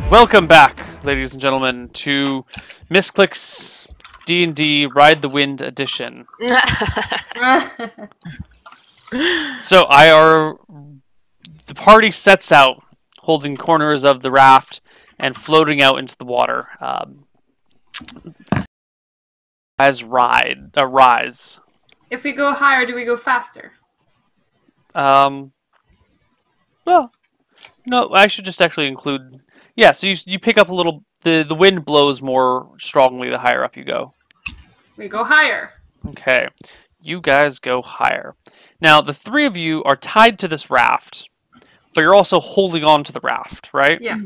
Welcome back, ladies and gentlemen, to Misscliks D&D Ride the Wind edition. So the party sets out, holding corners of the raft and floating out into the water. Rise. If we go higher, do we go faster? Well, no, I should just actually include. Yeah, so you pick up a little. The wind blows more strongly the higher up you go. We go higher. Okay, you guys go higher. Now the three of you are tied to this raft, but you're also holding on to the raft, right? Yeah.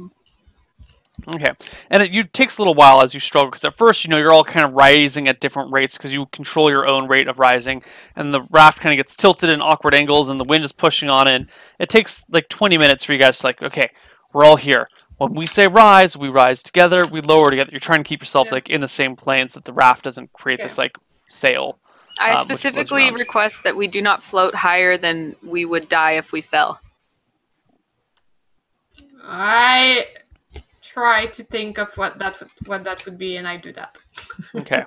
Okay, and it takes a little while as you struggle, because at first, you're all kind of rising at different rates because you control your own rate of rising, and the raft kind of gets tilted in awkward angles, and the wind is pushing on it. And it takes like 20 minutes for you guys to okay, we're all here. When we say rise, we rise together, we lower together. You're trying to keep yourselves in the same plane so that the raft doesn't create this sail. I specifically request that we do not float higher than we would die if we fell. I try to think of what that would be, and I do that. Okay,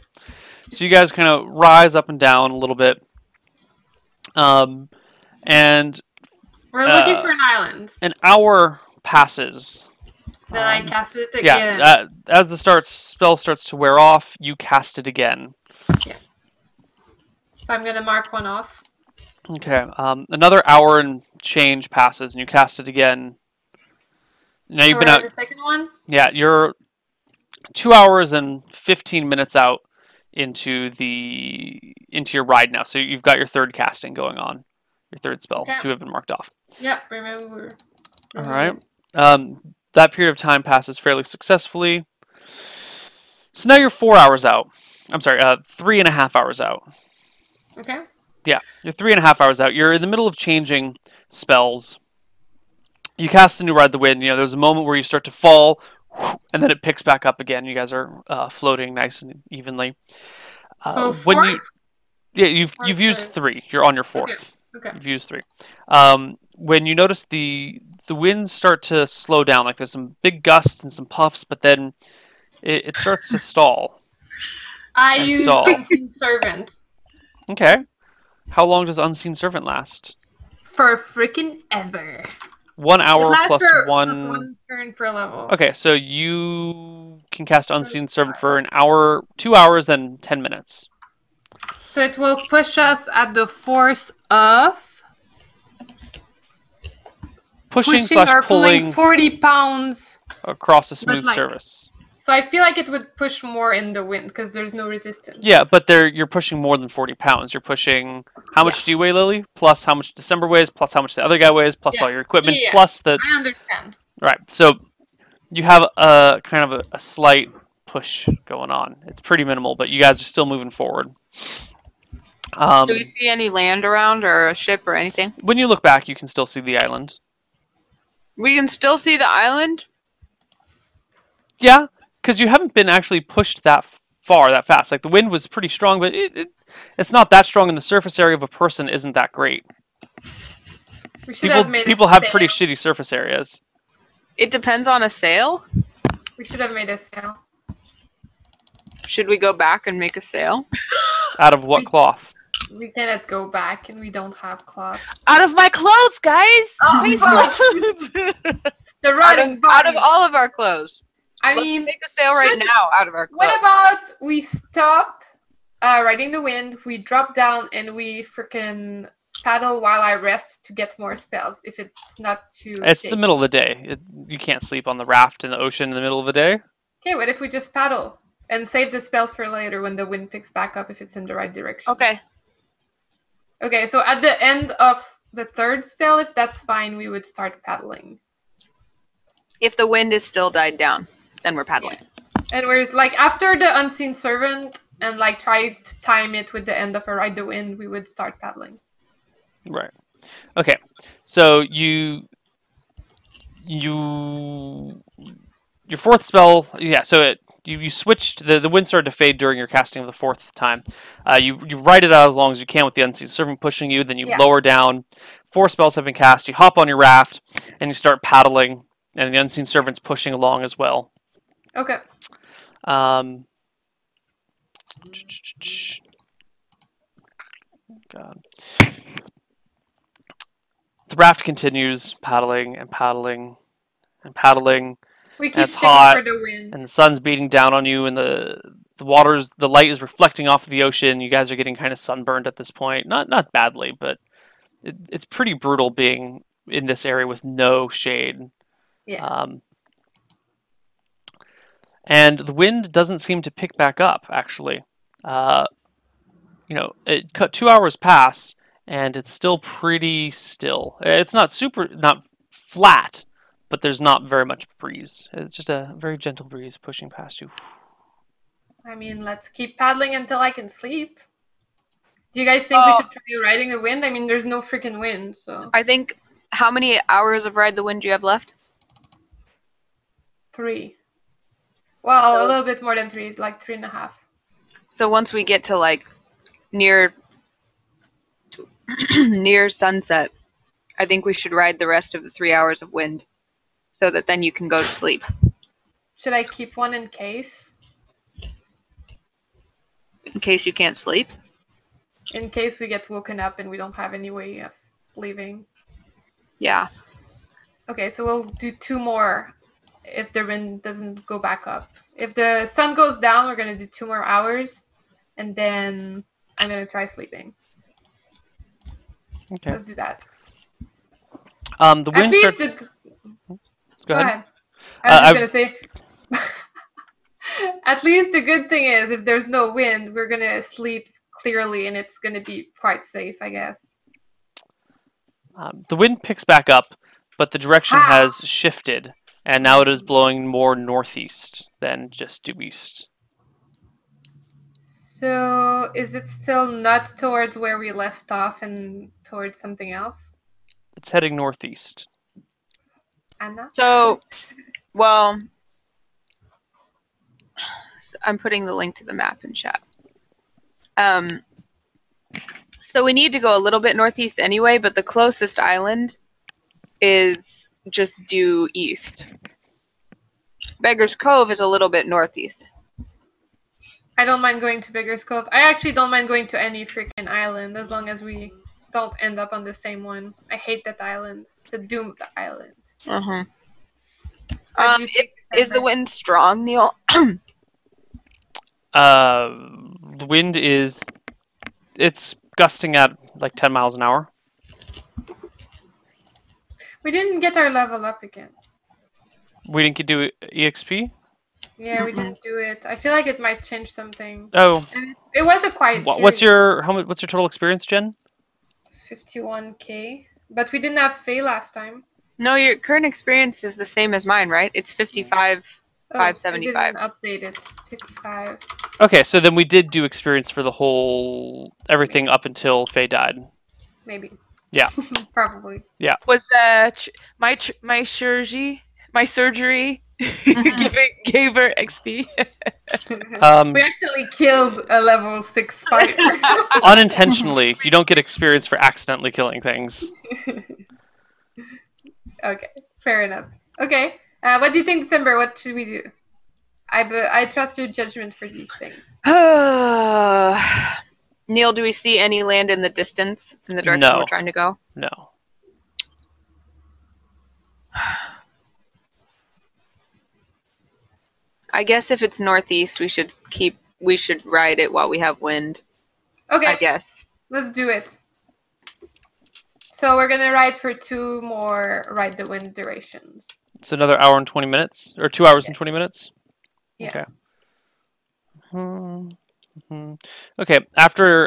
so you guys kind of rise up and down a little bit, and we're looking for an island. An hour passes. Then I cast it again. Yeah, as the spell starts to wear off, you cast it again. Yeah. So I'm gonna mark one off. Okay. Another hour and change passes, and you cast it again. Now you've been out. The second one? Yeah, you're 2 hours and 15 minutes out into your ride now. So you've got your third casting going on, your third spell. Okay. 2 have been marked off. Yeah, remember. All right. That period of time passes fairly successfully. So now you're 4 hours out. I'm sorry, 3.5 hours out. Okay. Yeah, you're 3.5 hours out. You're in the middle of changing spells. You cast a new Ride the Wind. There's a moment where you start to fall, and then it picks back up again. You guys are floating nice and evenly. So 4? You've used 3. You're on your 4th. Okay. You've used 3. When you notice the winds start to slow down, like there's some big gusts and some puffs, but then it starts to stall. I use Unseen Servant. Okay. How long does Unseen Servant last? For freaking ever. 1 hour plus one turn per level. Okay, so you can cast Unseen Servant for an hour, 2 hours, and 10 minutes. So it will push us at the force of pushing or pulling 40 pounds across a smooth surface. So I feel like it would push more in the wind because there's no resistance. Yeah, but you're pushing more than 40 pounds. You're pushing... How much do you weigh, Lily? Plus how much December weighs, plus how much the other guy weighs, plus all your equipment, plus the... I understand. Right, so you have a kind of a slight push going on. It's pretty minimal, but you guys are still moving forward. Do we see any land around or a ship or anything? When you look back, you can still see the island. We can still see the island? Yeah, because you haven't been actually pushed that far, that fast. Like, the wind was pretty strong, but it's not that strong, and the surface area of a person isn't that great. People have pretty shitty surface areas. It depends on a sail? We should have made a sail. Should we go back and make a sail? Out of what cloth? We cannot go back, and we don't have cloth. Out of my clothes, guys! Oh, out of all of our clothes. I mean, make a sail right now out of our clothes. What about we stop riding the wind, we drop down, and we freaking paddle while I rest to get more spells, if it's not too It's shaky. the middle of the day. You can't sleep on the raft in the ocean in the middle of the day. Okay, what if we just paddle and save the spells for later when the wind picks back up if it's in the right direction? Okay. Okay, so at the end of the third spell, if that's fine, we would start paddling. If the wind is still died down, then we're paddling. Yeah. And we're like, after the Unseen Servant and like try to time it with the end of a Ride the Wind, we would start paddling. Right. Okay. So your fourth spell, so you switched, the wind started to fade during your casting of the fourth time. You ride it out as long as you can with the Unseen Servant pushing you, then you lower down. 4 spells have been cast. You hop on your raft, and you start paddling and the unseen servant's pushing along as well. Okay. God. The raft continues paddling and paddling and paddling. We keep it's checking hot, for the wind. and the sun's beating down on you, and the light is reflecting off of the ocean. You guys are getting kind of sunburned at this point. Not badly, but it's pretty brutal being in this area with no shade. Yeah. And the wind doesn't seem to pick back up, actually. It cut 2 hours pass, and it's still pretty still. It's not flat, but there's not very much breeze. It's just a very gentle breeze pushing past you. I mean, let's keep paddling until I can sleep. Do you guys think we should try riding the wind? I mean, there's no freaking wind, so... I think... How many hours of Ride the Wind do you have left? 3. Well, a little bit more than 3, like 3.5. So once we get to, like, near sunset, I think we should ride the rest of the 3 hours of wind, so that then you can go to sleep. Should I keep one in case? In case you can't sleep? In case we get woken up and we don't have any way of leaving. Yeah. Okay, so we'll do 2 more if the wind doesn't go back up. If the sun goes down, we're going to do 2 more hours, and then I'm going to try sleeping. Okay. Let's do that. The wind starts... Go ahead. I was just going to say... At least the good thing is, if there's no wind, we're going to sleep clearly, and it's going to be quite safe, I guess. The wind picks back up, but the direction has shifted, and now it is blowing more northeast than just due east. So, is it still not towards where we left off and towards something else? It's heading northeast. Anna? So, well... I'm putting the link to the map in chat. So we need to go a little bit northeast anyway, but the closest island is just due east. Beggar's Cove is a little bit northeast. I don't mind going to Beggar's Cove. I actually don't mind going to any freaking island as long as we don't end up on the same one. I hate that island. It's a doomed island. Uh-huh. Is the wind strong, Neal? The wind it's gusting at like 10 miles an hour. We didn't get our level up again. We didn't do EXP? Yeah, we didn't do it. I feel like it might change something. Oh. And it was a quiet period. What's your total experience, Jen? 51k. But we didn't have Faye last time. No, your current experience is the same as mine, right? It's 575. I didn't update it. 55. Okay, so then we did do experience for the whole everything up until Faye died. Maybe. Yeah. Probably. Yeah. Was my surgery gave her XP? We actually killed a level 6 fighter. Unintentionally. You don't get experience for accidentally killing things. Okay, fair enough. Okay, what do you think, December? What should we do? I trust your judgment for these things. Neal, do we see any land in the distance in the direction we're trying to go? No. I guess if it's northeast, we should ride it while we have wind. Okay. I guess. Let's do it. So we're gonna ride for 2 more ride the wind durations. It's another hour and 20 minutes, or 2 hours and 20 minutes. Yeah. Okay. Okay. After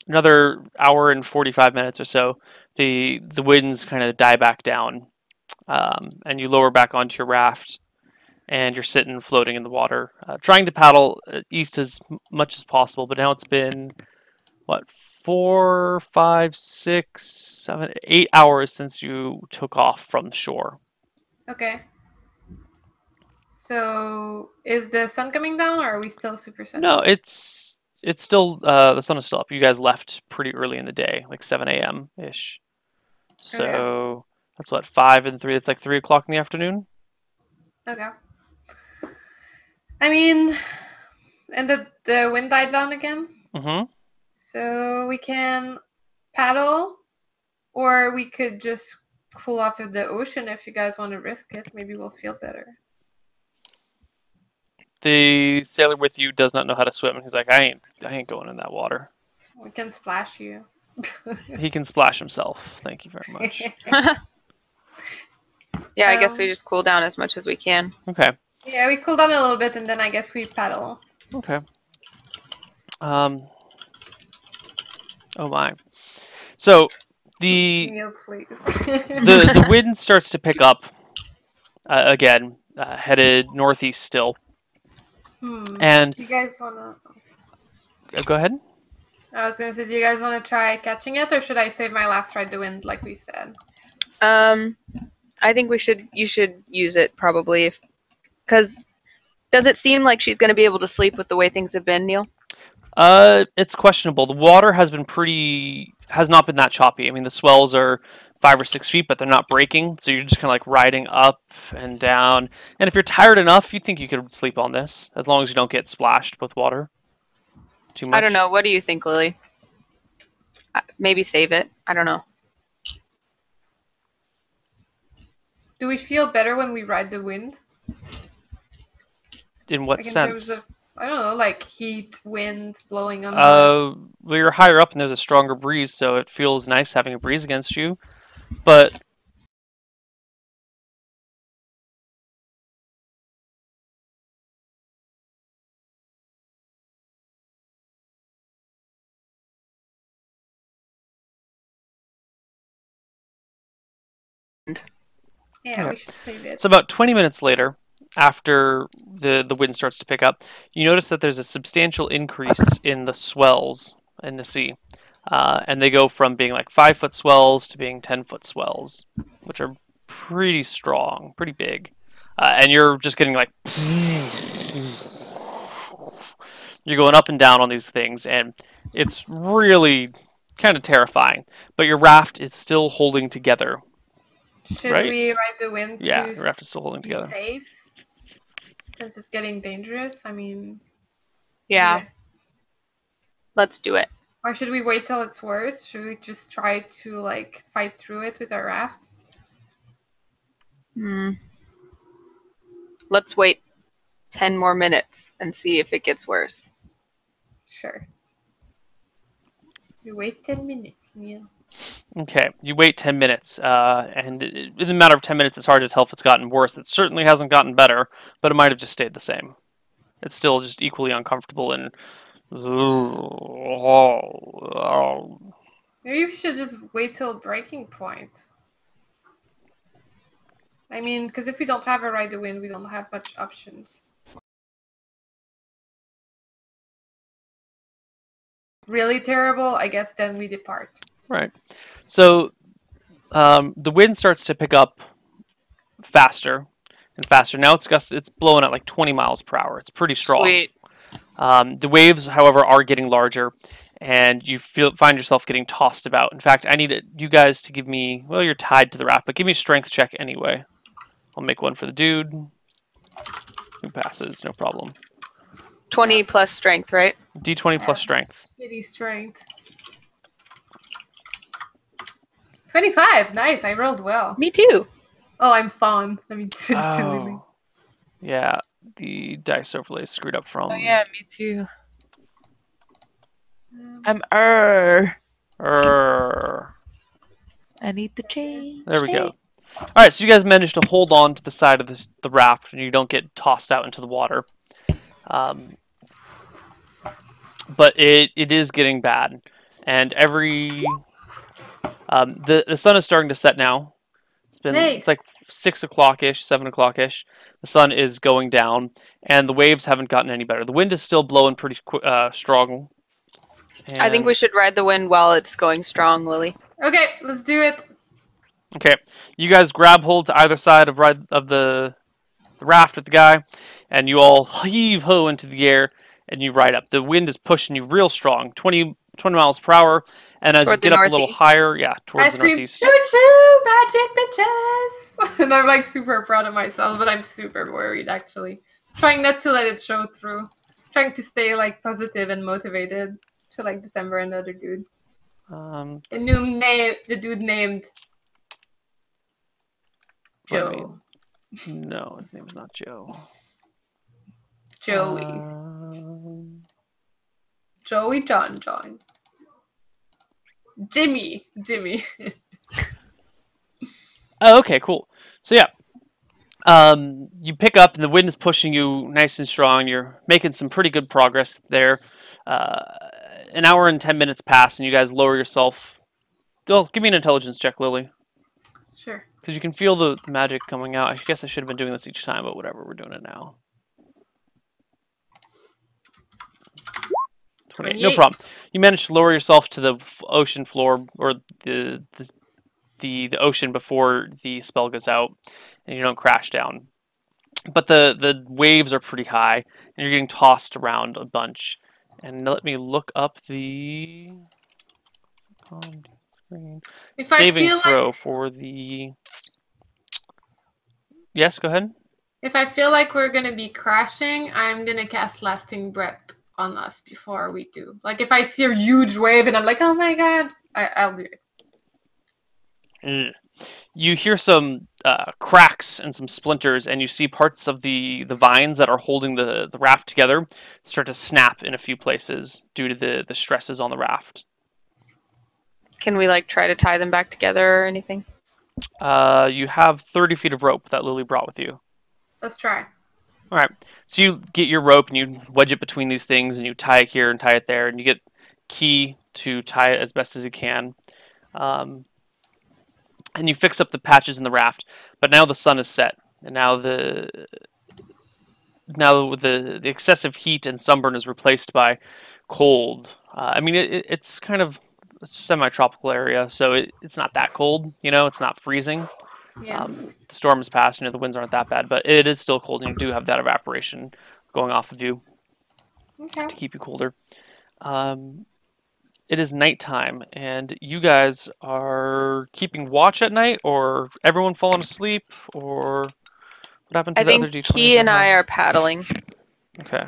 another hour and 45 minutes or so, the winds kind of die back down, and you lower back onto your raft, and you're sitting floating in the water, trying to paddle east as much as possible. But now it's been 4, 5, 6, 7, 8 hours since you took off from the shore. Okay. So, is the sun coming down, or are we still super sun? No, it's still the sun is still up. You guys left pretty early in the day, like 7 a.m. ish. So That's what, 5 and 3. It's like 3 o'clock in the afternoon. Okay. I mean, and the wind died down again. Mm-hmm. So we can paddle, or we could just cool off of the ocean if you guys want to risk it. Maybe we'll feel better. The sailor with you does not know how to swim. He's like, I ain't going in that water. We can splash you. He can splash himself. Thank you very much. Yeah, I guess we just cool down as much as we can. Okay. Yeah, we cool down a little bit, and then I guess we paddle. Okay. Oh my. So Neal, please. the wind starts to pick up again, headed northeast still. And do you guys wanna? Go ahead. I was gonna say, do you guys want to try catching it, or should I save my last ride the wind, like we said? I think you should use it probably, because does it seem like she's going to be able to sleep with the way things have been, Neal? It's questionable. The water has not been that choppy. I mean, the swells are 5 or 6 feet, but they're not breaking, so you're just kind of like riding up and down. And if you're tired enough, you think you could sleep on this, as long as you don't get splashed with water too much. I don't know. What do you think, Lily? Maybe save it. I don't know. Do we feel better when we ride the wind? In what Like in sense? terms of, I don't know, like heat, wind blowing on us. Well, you're higher up and there's a stronger breeze, so it feels nice having a breeze against you. But Yeah, we should save it. so about 20 minutes later, after the wind starts to pick up, you notice that there's a substantial increase in the swells in the sea. And they go from being like 5-foot swells to being 10-foot swells, which are pretty strong, pretty big. And you're just getting like... You're going up and down on these things, and it's really kind of terrifying. But your raft is still holding together. Should right? we ride the wind Yeah, to your raft is still holding be together. safe? Since it's getting dangerous, I mean... Yeah, yes. let's do it. Or should we wait till it's worse? Should we just try to, like, fight through it with our raft? Let's wait 10 more minutes and see if it gets worse. Sure. We wait 10 minutes, Neal. Okay, you wait 10 minutes, and in a matter of 10 minutes, it's hard to tell if it's gotten worse. It certainly hasn't gotten better, but it might have just stayed the same. It's still just equally uncomfortable and... Maybe we should just wait till breaking point. I mean, because if we don't have a ride the wind, we don't have much options. Really terrible, I guess then we depart. Right. So the wind starts to pick up faster and faster. Now it's blowing at like 20 miles per hour. It's pretty strong. Sweet. The waves, however, are getting larger, and you find yourself getting tossed about. In fact, I need you guys to give me... Well, you're tied to the raft, but give me a strength check anyway. I'll make one for the dude. Who passes? No problem. 20 plus strength, right? D20 plus strength. Shitty strength. 25! Nice, I rolled well. Me too. Oh, I'm fawn. Let me switch to Lily. Yeah, the dice overlay is screwed up from... Oh yeah, me too. I'm I need to change. There we go. Alright, so you guys managed to hold on to the side of the raft and you don't get tossed out into the water. But it is getting bad. And the sun is starting to set now. It's like 6 o'clock-ish, 7 o'clock-ish. The sun is going down, and the waves haven't gotten any better. The wind is still blowing pretty strong. I think we should ride the wind while it's going strong, Lily. Okay, let's do it. Okay, you guys grab hold to either side of the raft with the guy, and you all heave-ho into the air, and you ride up. The wind is pushing you real strong, 20 miles per hour, And as Toward you get the up a little northeast. higher, yeah, I towards the scream, northeast. choo-choo, magic bitches! And I'm like super proud of myself, but I'm super worried actually. Trying not to let it show through. Trying to stay like positive and motivated to like December another dude. The dude named Let Joe. No, his name's not Joe. Joey. Joey John. Jimmy. Oh, okay, cool. So yeah, you pick up, and the wind is pushing you nice and strong. You're making some pretty good progress there. An hour and 10 minutes pass, and you guys lower yourself. Well, give me an intelligence check, Lily, Sure. because you can feel the magic coming out. I guess I should have been doing this each time, but whatever, we're doing it now. 28. No problem. You managed to lower yourself to the ocean floor, or the ocean before the spell goes out, and you don't crash down. But the waves are pretty high, and you're getting tossed around a bunch. And let me look up the saving throw for the... Yes, go ahead. If I feel like we're gonna be crashing, I'm gonna cast Lasting Breath on us before we do. Like if I see a huge wave and I'm like, oh my god, I'll do it. You hear some cracks and some splinters, and you see parts of the vines that are holding the raft together start to snap in a few places due to the stresses on the raft. Can we like try to tie them back together or anything? You have 30 feet of rope that Lily brought with you. Let's try. All right. So you get your rope and you wedge it between these things, and you tie it here and tie it there, and you get key to tie it as best as you can. And you fix up the patches in the raft. But now the sun is set, and now the excessive heat and sunburn is replaced by cold. I mean, it's kind of a semi-tropical area, so it's not that cold. You know, it's not freezing. Yeah. The storm has passed. You know, the winds aren't that bad, but it is still cold, and you do have that evaporation going off of you to keep you colder. It is nighttime, and you guys are keeping watch at night, or everyone falling asleep, or what happened to I the other think D20s? Key and I are paddling. Okay.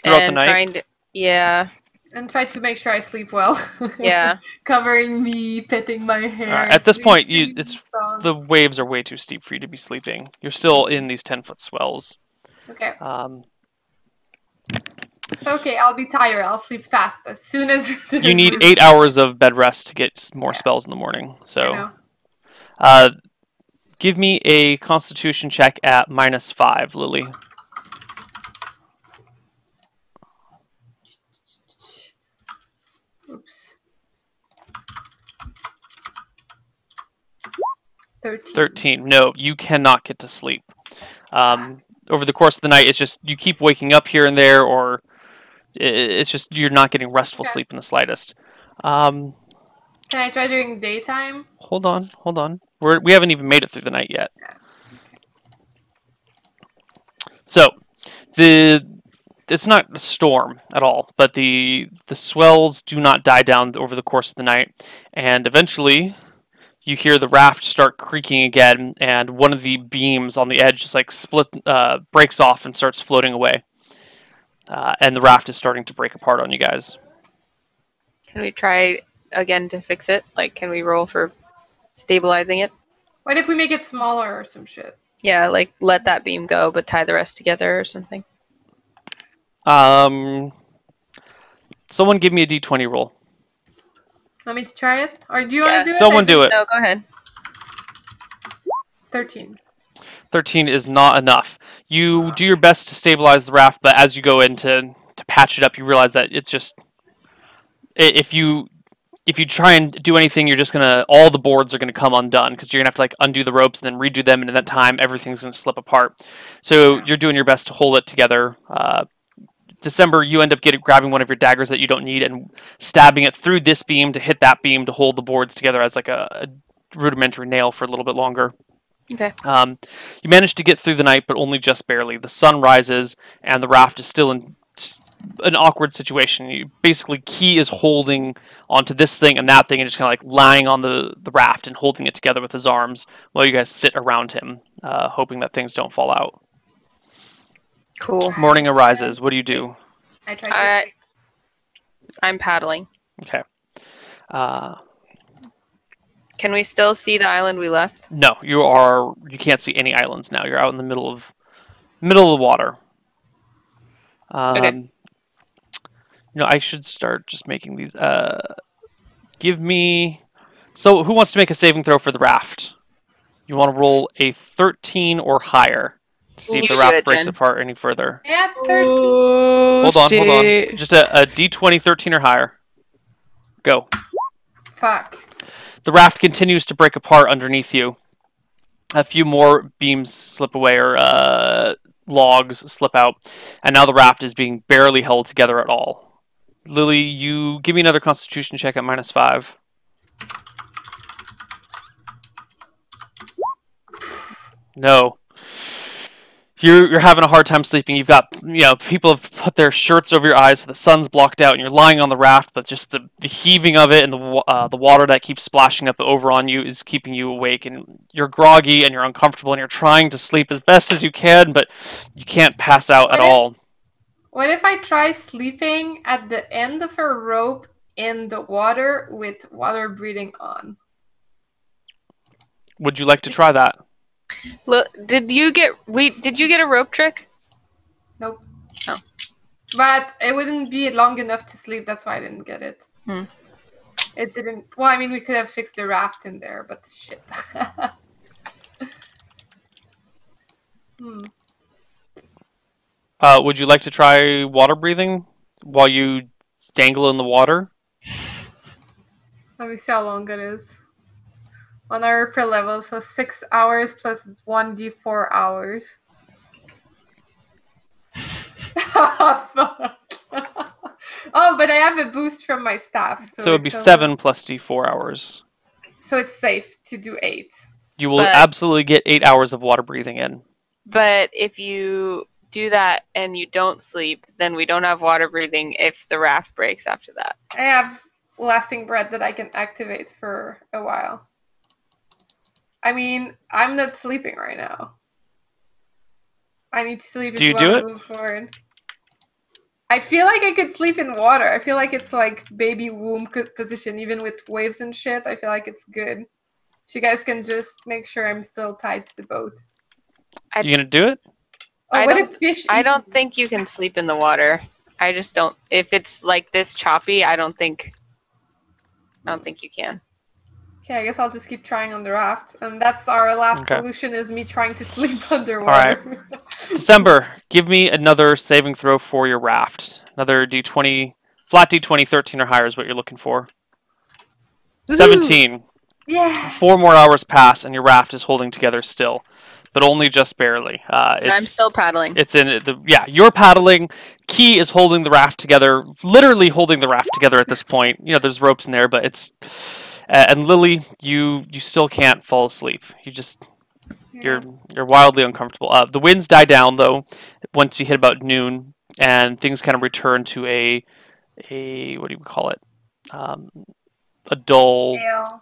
Throughout the And night? yeah. And try to make sure I sleep well. Yeah. Covering me, petting my hair. Alright, at this point, sleeping songs. the waves are way too steep for you to be sleeping. You're still in these 10-foot swells. Okay. Okay, I'll be tired. I'll sleep fast as soon as... You need 8 hours of bed rest to get more spells in the morning. So, give me a Constitution check at -5, Lily. Oops. 13. No, you cannot get to sleep. Over the course of the night, it's just you keep waking up here and there, or it's just you're not getting restful sleep in the slightest. Can I try during daytime? Hold on. We haven't even made it through the night yet. So, it's not a storm at all, but the swells do not die down over the course of the night, and eventually you hear the raft start creaking again, and one of the beams on the edge just like breaks off and starts floating away, and the raft is starting to break apart on you guys. Can we try again to fix it? Like, can we roll for stabilizing it? What if we make it smaller or some shit? Yeah, like let that beam go, but tie the rest together or something. Someone give me a D20 roll. Want me to try it? Or do you want to do it? Someone do it. No, go ahead. 13. 13 is not enough. You do your best to stabilize the raft, but as you go in to patch it up, you realize that it's just... If you try and do anything, you're just all the boards are gonna come undone, because you're gonna have to like undo the ropes and then redo them, and in that time, everything's gonna slip apart. So you're doing your best to hold it together. December, you end up grabbing one of your daggers that you don't need and stabbing it through this beam to hit that beam to hold the boards together as like a rudimentary nail for a little bit longer. Okay. You manage to get through the night, but only just barely. The sun rises, and the raft is still an awkward situation. Basically, Key is holding onto this thing and that thing, and just kind of like lying on the raft and holding it together with his arms while you guys sit around him, hoping that things don't fall out. Cool. Morning arises. What do you do? I tried to sleep. I'm paddling. Okay. Can we still see the island we left? No, you can't see any islands now. You're out in the middle of the water. Okay. I should start just making these. Give me. So, who wants to make a saving throw for the raft? You want to roll a 13 or higher to see if the raft breaks apart any further. Yeah, 13. Hold on. Just a D20, 13 or higher. Go. Fuck. The raft continues to break apart underneath you. A few more beams slip away, or logs slip out, and now the raft is being barely held together at all. Lily, you give me another Constitution check at -5. No. You're having a hard time sleeping. You've got, people have put their shirts over your eyes so the sun's blocked out, and you're lying on the raft, but just the heaving of it and the water that keeps splashing up over on you is keeping you awake, and you're groggy and you're uncomfortable and you're trying to sleep as best as you can, but you can't pass out at all. What if I try sleeping at the end of a rope in the water with water breathing on? Would you like to try that? Look, did you get a rope trick? Nope. Oh. But it wouldn't be long enough to sleep, that's why I didn't get it. It didn't. Well, I mean, we could have fixed the raft in there, but shit. Would you like to try water breathing while you dangle in the water? Let me see how long it is. 1 hour per level, so 6 hours plus 1d4 hours. Oh, fuck. Oh, but I have a boost from my staff. So it would be 7 plus d4 hours. So it's safe to do 8. You will absolutely get 8 hours of water breathing in. But if you do that and you don't sleep, then we don't have water breathing if the raft breaks after that. I have lasting breath that I can activate for a while. I mean, I'm not sleeping right now. I need to sleep if you want to move forward. I feel like I could sleep in water. I feel like it's like baby womb position, even with waves and shit. I feel like it's good. If you guys can just make sure I'm still tied to the boat. You gonna do it? Oh, what if fish? I don't think you can sleep in the water. I just don't. If it's like this choppy, I don't think you can. Okay, I guess I'll just keep trying on the raft. And that's our last solution, is me trying to sleep underwater. All right. December, give me another saving throw for your raft. Another D20, flat D20, 13 or higher is what you're looking for. Ooh. 17. Yeah. 4 more hours pass and your raft is holding together still, but only just barely. I'm still paddling. It's in you're paddling. Key is holding the raft together, literally holding the raft together at this point. There's ropes in there, but it's... and Lily, you still can't fall asleep. You're wildly uncomfortable. The winds die down though once you hit about noon, and things kind of return to a what do you call it? A dull,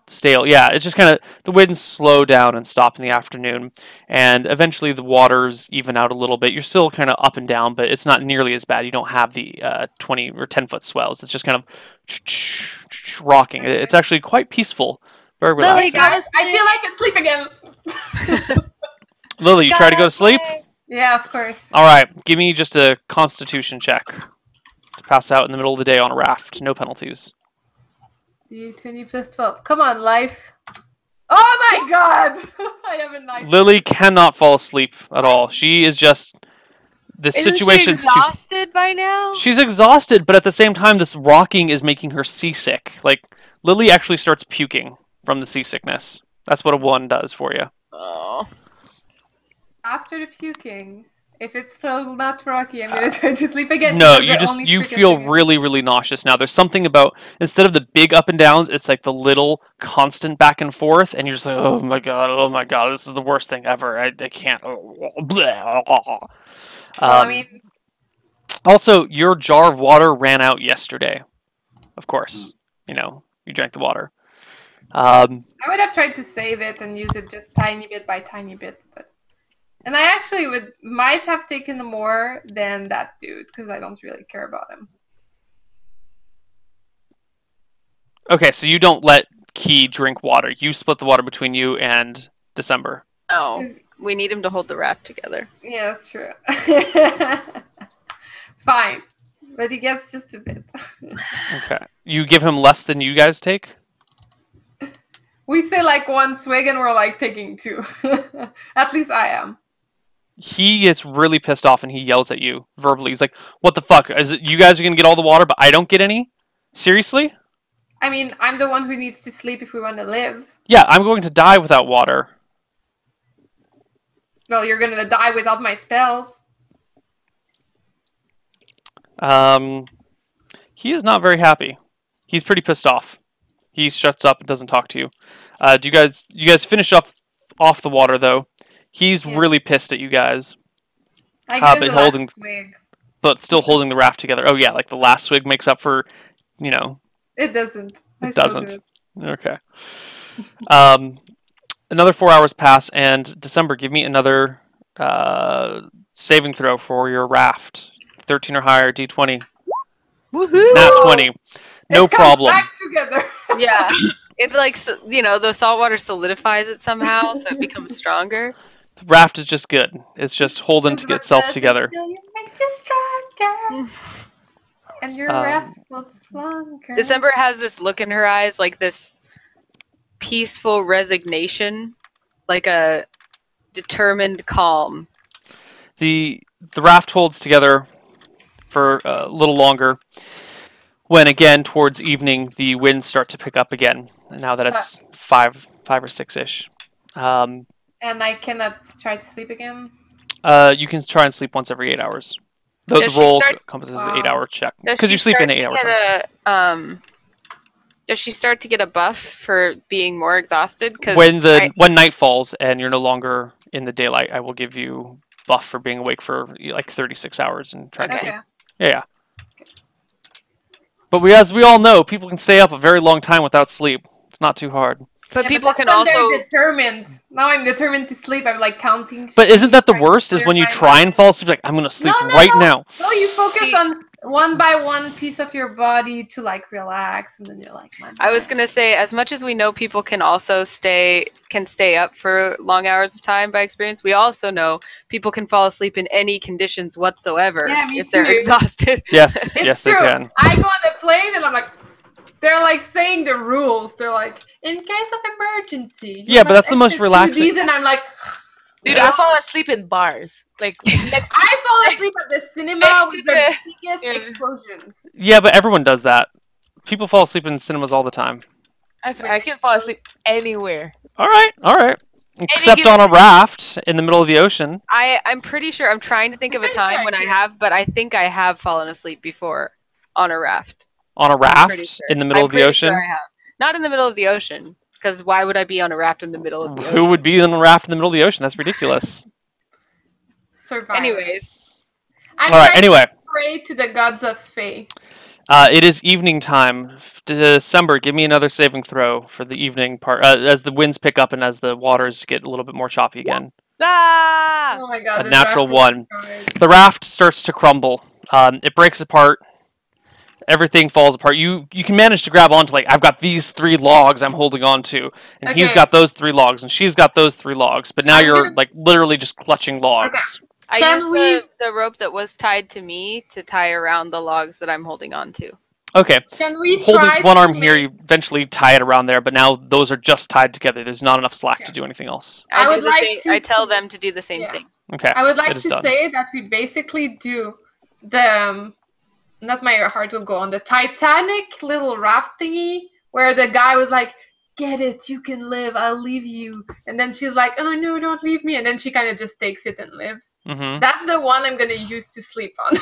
stale. Yeah, it's just kind of the winds slow down and stop in the afternoon, and eventually the waters even out a little bit. You're still kind of up and down, but it's not nearly as bad. You don't have the 20 or 10 foot swells. It's just kind of rocking. It's actually quite peaceful, very relaxing. Lily, guys, I feel like I sleep again. Lily, you try to go to sleep? Yeah, of course. All right, give me just a Constitution check to pass out in the middle of the day on a raft. No penalties. D20 plus 12. Come on, life. Oh my god! I have a nice. Lily cannot fall asleep at all. She is just... The situation's Isn't she exhausted by now? She's exhausted, but at the same time, this rocking is making her seasick. Like, Lily actually starts puking from the seasickness. That's what a 1 does for you. Oh. After the puking, if it's still not rocky, I'm gonna try to sleep again. No, you feel really, really nauseous now. There's something about, instead of the big up and downs, it's like the little constant back and forth, and you're just like, oh my god, this is the worst thing ever. I can't. Well, I mean, Also, your jar of water ran out yesterday. Of course, you know, you drank the water. I would have tried to save it and use it just tiny bit by tiny bit, and I actually might have taken more than that dude because I don't really care about him. Okay, so you don't let Key drink water. You split the water between you and December. No, we need him to hold the raft together. Yeah, that's true. It's fine, but he gets just a bit. Okay. You give him less than you guys take? We say like 1 swig and we're like taking 2. At least I am. He gets really pissed off and he yells at you verbally. He's like, "What the fuck? Is it you guys are gonna get all the water, but I don't get any? Seriously?" I mean, I'm the one who needs to sleep if we want to live. Yeah, I'm going to die without water. Well, you're gonna die without my spells. He is not very happy. He's pretty pissed off. He shuts up and doesn't talk to you. Do you guys finish off the water though? He's really pissed at you guys. I give him but the holding, last swig. but still holding the raft together. Oh yeah, like the last swig makes up for, you know. It doesn't. It doesn't. Okay. Another 4 hours pass, and December, give me another saving throw for your raft. 13 or higher, D20. Woohoo! Nat 20. No problem. Back together. Yeah. It's like, you know, the salt water solidifies it somehow, so it becomes stronger. The raft is just good. It's just holding to get itself together. Makes you stronger. And your raft floats longer. December has this look in her eyes, like this peaceful resignation, like a determined calm. The raft holds together for a little longer. When again, towards evening, the winds start to pick up again. Now that it's 5 or 6-ish. And I cannot try to sleep again? You can try and sleep once every 8 hours. The roll encompasses an 8-hour check. Because you sleep in 8 hour chunks. Does she start to get a buff for being more exhausted? When night falls and you're no longer in the daylight, I will give you buff for being awake for like 36 hours and trying to sleep. Yeah. But as we all know, people can stay up a very long time without sleep. It's not too hard. But people can also... They're determined. Now I'm determined to sleep. I'm like counting. But isn't that the worst? Is when you try and fall asleep, like, I'm going to sleep now. No, you focus on one by one piece of your body to like relax, and then you're like, I was going to say, as much as we know people can also stay up for long hours of time by experience, we also know people can fall asleep in any conditions whatsoever if they're exhausted. Yes, they can. I go on the plane and I'm like, they're like saying the rules. They're like, in case of emergency. Yeah, but that's the most relaxing. And I'm like, dude, I fall asleep in bars. Like I fall asleep at the cinema with the biggest explosions. Yeah, but everyone does that. People fall asleep in cinemas all the time. I can fall asleep anywhere. All right. Except on a raft in the middle of the ocean. I'm pretty sure. I'm trying to think of a time when I have, but I think I have fallen asleep before on a raft. On a raft in the middle of the ocean? Sure I have. Not in the middle of the ocean, because why would I be on a raft in the middle of the ocean? Who would be on a raft in the middle of the ocean? That's ridiculous. Survive. Anyways. Anyway. Pray to the gods of Fae. It is evening time. December, give me another saving throw for the evening part, as the winds pick up and as the waters get a little bit more choppy again. Ah! Oh my god. A natural 1. The raft starts to crumble. It breaks apart. Everything falls apart. You can manage to grab onto, like, I've got these 3 logs I'm holding on to, and he's got those 3 logs, and she's got those 3 logs, but now you're like literally just clutching logs. I used the rope that was tied to me to tie around the logs that I'm holding on to. Okay. Can we holding one arm here, you eventually tie it around there, but now those are just tied together. There's not enough slack to do anything else. I tell them to do the same thing. Okay. I would like to say that we basically do the not my heart will go on the Titanic little raft thingy where the guy was like, get it, you can live, I'll leave you. And then she's like, oh no, don't leave me. And then she kind of just takes it and lives. Mm-hmm. That's the one I'm going to use to sleep on.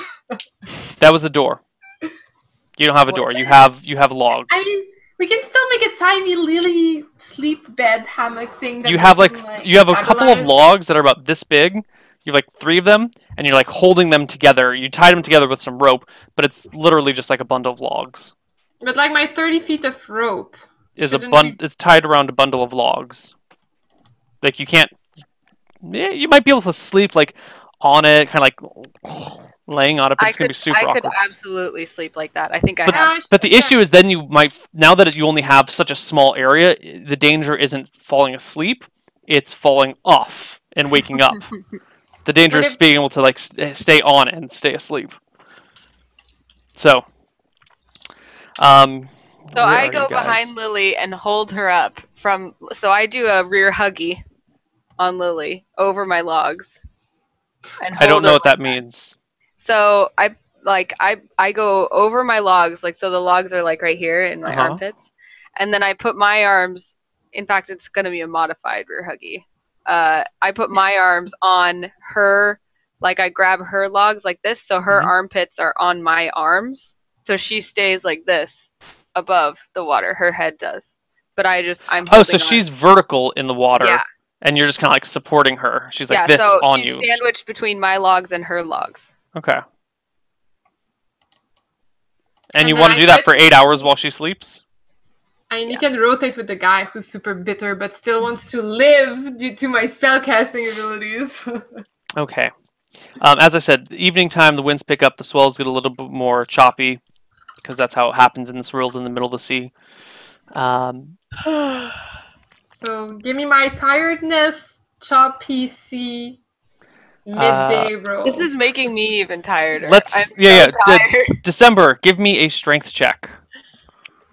That was a door. You don't have a door. You have logs. I mean, we can still make a tiny lily sleep bed hammock thing. That you have a couple of logs that are about this big. You have like 3 of them, and you're like holding them together. You tied them together with some rope, but it's literally just like a bundle of logs. But like my 30 feet of rope It's tied around a bundle of logs. Like you can't. Yeah, you might be able to sleep like on it, kind of like laying on it, but it's gonna be super awkward. I could absolutely sleep like that. I think I But, have. but the issue is then you might, now that you only have such a small area, the danger isn't falling asleep, it's falling off and waking up. The danger is being able to like stay on and stay asleep. So, so I go behind Lily and hold her up from. So I do a rear huggy on Lily over my logs. And I don't know what that means. So I go over my logs, like so the logs are like right here in my armpits, and then I put my arms. In fact, it's going to be a modified rear huggy. I put my arms on her, like I grab her logs like this, so her armpits are on my arms, so she stays like this above the water. Her head does, but I'm. Oh, so she's vertical in the water. Yeah. And you're just kind of like supporting her. She's like this on you. Yeah, sandwiched between my logs and her logs. Okay. And you want to do that for 8 hours while she sleeps? And you can rotate with the guy who's super bitter but still wants to live due to my spellcasting abilities. Okay. As I said, evening time, the winds pick up, the swells get a little bit more choppy, because that's how it happens in this world in the middle of the sea. So, give me my tiredness, choppy sea, midday roll. This is making me even tireder. December, give me a strength check.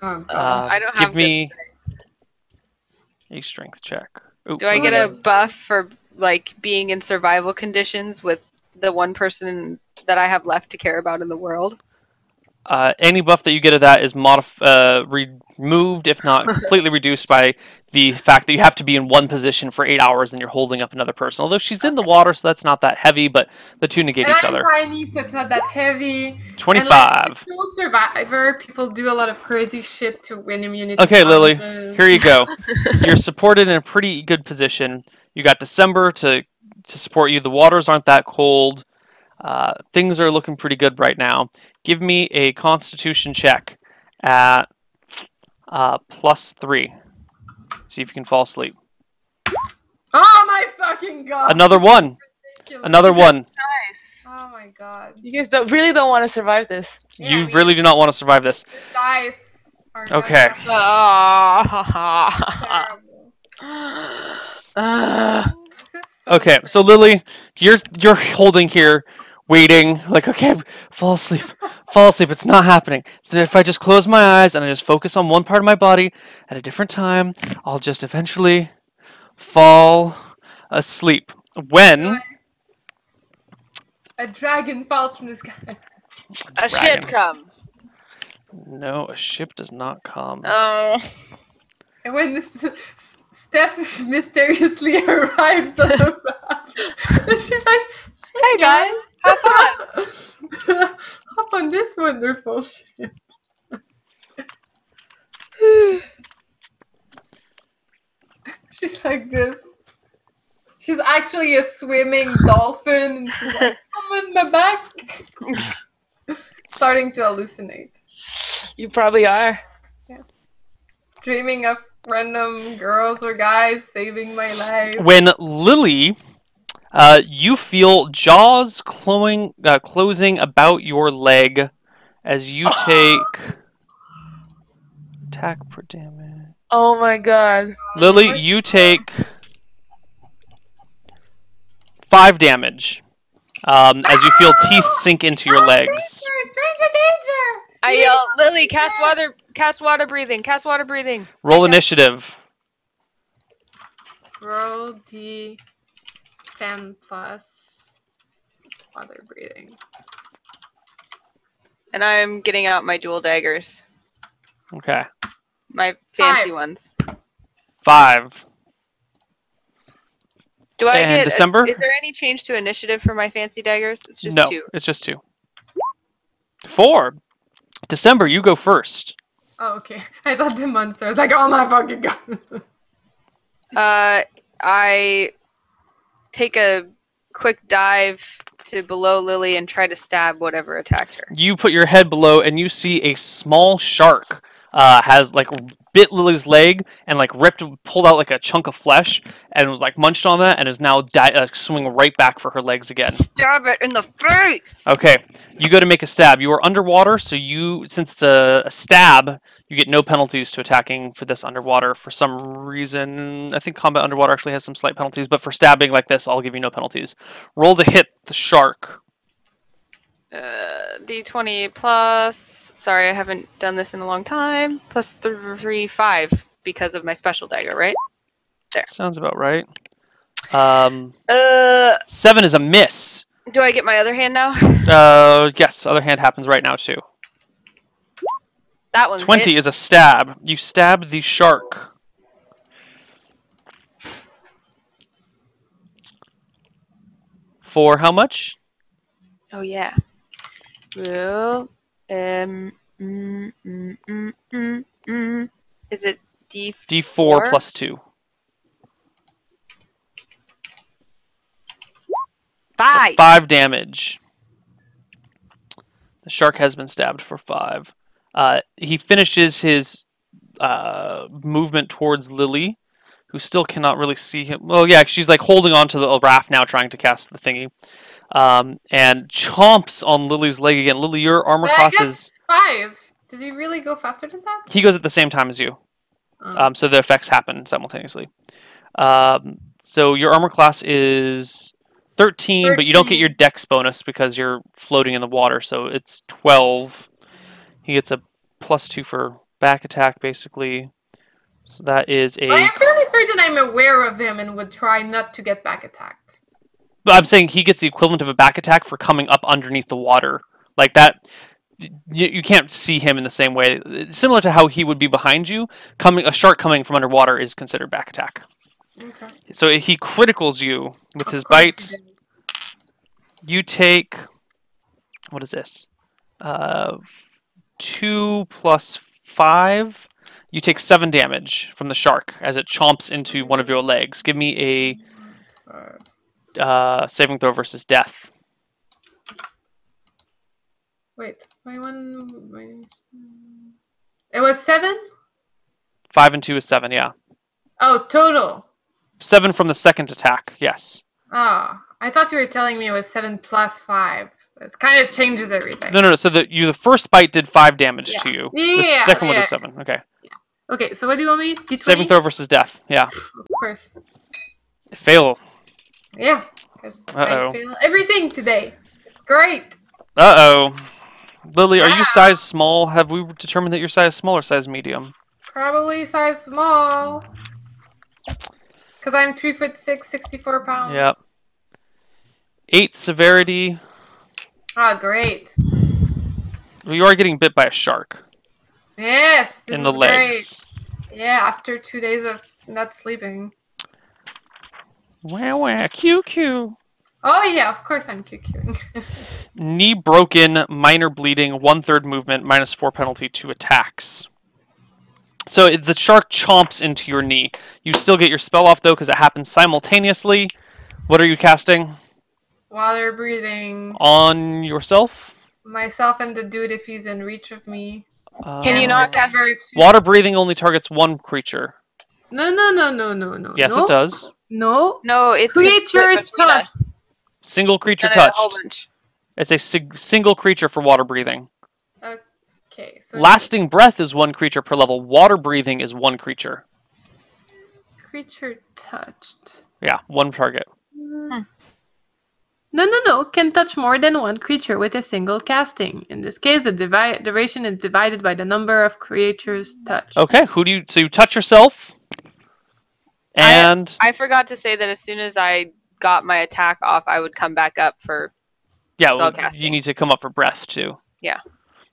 Oh, God. I don't have give me a strength check. Ooh, do I get a buff for like being in survival conditions with the one person that I have left to care about in the world? Any buff that you get of that is removed, if not completely reduced, by the fact that you have to be in one position for 8 hours and you're holding up another person. Although she's in the water, so that's not that heavy, but the two negate each other. I'm tiny, so it's not that heavy. 25. And like, Survivor, people do a lot of crazy shit to win immunity. Okay, Lily, here you go. You're supported in a pretty good position. You got December to support you. The waters aren't that cold. Things are looking pretty good right now. Give me a Constitution check at +3. See if you can fall asleep. Oh my fucking God! Another one. Another one. Nice. Oh my God. You guys really don't want to survive this. Yeah, you really do not want to survive this. The dice are okay. Okay, so Lily, you're holding here, waiting, like, okay, fall asleep, it's not happening. So if I just close my eyes and I just focus on one part of my body at a different time, I'll just eventually fall asleep. When a dragon falls from the sky. A ship comes. No, a ship does not come. Oh. And when Steph mysteriously arrives on the raft, and she's like, "Hey guys, have fun! Hop on this wonderful ship." She's like this. She's actually a swimming dolphin, and she's like, "Come on my back." Starting to hallucinate. You probably are. Yeah. Dreaming of random girls or guys saving my life. When Lily, you feel jaws closing about your leg as you take attack per damage. Oh my God. Lily, you take 5 damage as you feel teeth sink into your legs. Danger! I yell, Lily, cast water breathing. Roll initiative. Roll D10 plus water breathing. And I'm getting out my dual daggers. Okay. My fancy ones. 5. Do I get December? Is there any change to initiative for my fancy daggers? It's just 2. It's just 2. 4. December, you go first. Oh, okay. I thought the monster was like, oh my fucking God. I take a quick dive to below Lily and try to stab whatever attacked her. You put your head below, and you see a small shark has like bit Lily's leg and like pulled out like a chunk of flesh and was like munched on that and is now swinging right back for her legs again. Stab it in the face! Okay, you go to make a stab. You are underwater, so since it's a stab, you get no penalties to attacking for this underwater. For some reason, I think combat underwater actually has some slight penalties, but for stabbing like this, I'll give you no penalties. Roll to hit the shark. D20 plus. Sorry, I haven't done this in a long time. Plus 3, 5 because of my special dagger, right? There. Sounds about right. 7 is a miss. Do I get my other hand now? Yes, other hand happens right now too. That one's 20 hit. is a stab. You stab the shark. For how much? Oh yeah. Well, is it D4? D4 plus 2. 5. 5 damage. The shark has been stabbed for 5. He finishes his movement towards Lily, who still cannot really see him. Well, yeah, she's like holding on to the raft now, trying to cast the thingy. And chomps on Lily's leg again. Lily, your armor class is 5. Did he really go faster than that? He goes at the same time as you. So the effects happen simultaneously. So your armor class is 13, but you don't get your dex bonus because you're floating in the water, so it's 12. He gets a plus 2 for back attack, basically. So that is a... I'm fairly certain I'm aware of him and would try not to get back attacked. But I'm saying he gets the equivalent of a back attack for coming up underneath the water. Like that, you can't see him in the same way. Similar to how he would be behind you, a shark coming from underwater is considered back attack. Okay. So he criticals you with his bite. You take... What is this? 2 plus 5. You take 7 damage from the shark as it chomps into one of your legs. Give me a saving throw versus death. Wait, it was 7? 5 and 2 is 7, yeah. Oh, total. 7 from the second attack, yes. Oh, I thought you were telling me it was 7 plus 5. It kind of changes everything. No. So the first bite did 5 damage to you. The second one is 7. Okay. Yeah. Okay, so what do you want me? D20? Saving throw versus death, yeah. Of course. Fail. Yeah. I fail everything today. It's great. Uh-oh. Lily, are you size small? Have we determined that you're size small or size medium? Probably size small. Because I'm 3'6", 64 pounds. Yep. 8 severity. Oh, great. Well, you are getting bit by a shark. Yes, this in the is legs. Great. Yeah, after 2 days of not sleeping. Wow, QQ. Oh yeah, of course I'm QQing. Knee broken, minor bleeding, 1/3 movement, -4 penalty to attacks. So the shark chomps into your knee. You still get your spell off though because it happens simultaneously. What are you casting? Water breathing. On yourself? Myself and the dude if he's in reach of me. Can you not cast water breathing only targets one creature. No. Yes, it does. No, it's creature touch. Single creature touched. It's a single creature for water breathing. Okay. So Lasting breath is 1 creature per level. Water breathing is 1 creature. Creature touched. Yeah, 1 target. No. Can touch more than 1 creature with a single casting. In this case, the duration is divided by the number of creatures touched. Okay, so you touch yourself, and... I forgot to say that as soon as I got my attack off, I would come back up for spellcasting. You need to come up for breath, too. Yeah.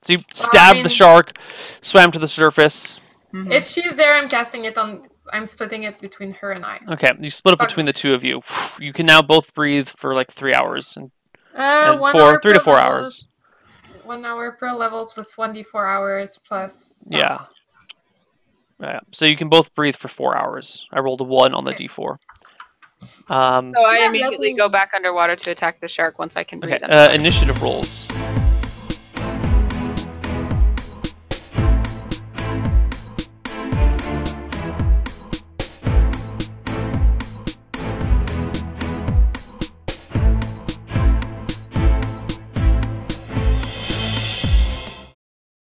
So you stabbed the shark, swam to the surface. Mm-hmm. If she's there, I'm casting it on... I'm splitting it between her and I. Okay, you split it between the two of you. You can now both breathe for like 3 hours. And 3 to 4 hours. 1 hour per level plus 1d4 hours plus stuff. Yeah. So you can both breathe for 4 hours. I rolled a 1 on the d4. So I immediately go back underwater to attack the shark once I can breathe Okay, them. initiative rolls.